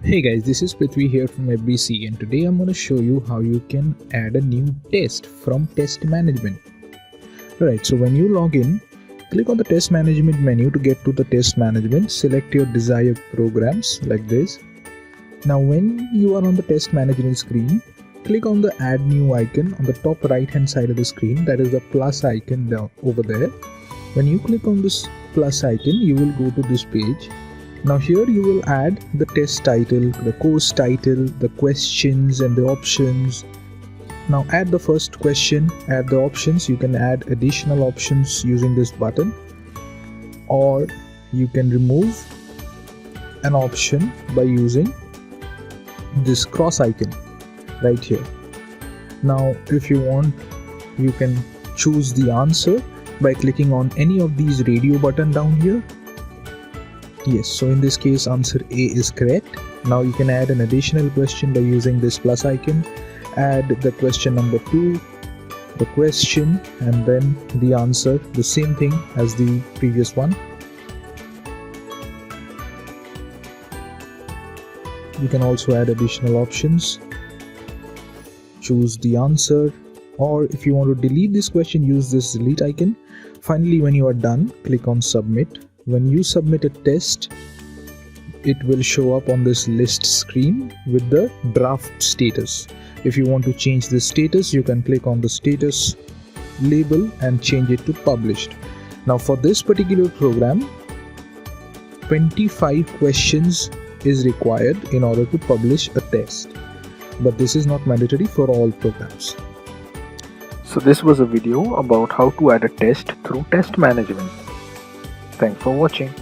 Hey guys, this is Prithvi here from FBC, and today I'm going to show you how you can add a new test from test management. Alright, so when you log in, click on the test management menu to get to the test management. Select your desired programs like this. Now when you are on the test management screen, click on the add new icon on the top right hand side of the screen. That is the plus icon down over there. When you click on this plus icon, you will go to this page. Now here you will add the test title, the course title, the questions and the options. Now add the first question, add the options. You can add additional options using this button, or you can remove an option by using this cross icon right here. Now if you want, you can choose the answer by clicking on any of these radio button down here. Yes, so in this case answer A is correct. Now you can add an additional question by using this plus icon. Add the question number 2, the question, and then the answer, the same thing as the previous one. You can also add additional options, choose the answer, or if you want to delete this question, use this delete icon. Finally, when you are done, click on submit. When you submit a test, it will show up on this list screen with the draft status. If you want to change the status, you can click on the status label and change it to published. Now for this particular program, 25 questions is required in order to publish a test, but this is not mandatory for all programs. So this was a video about how to add a test through test management. Thanks for watching.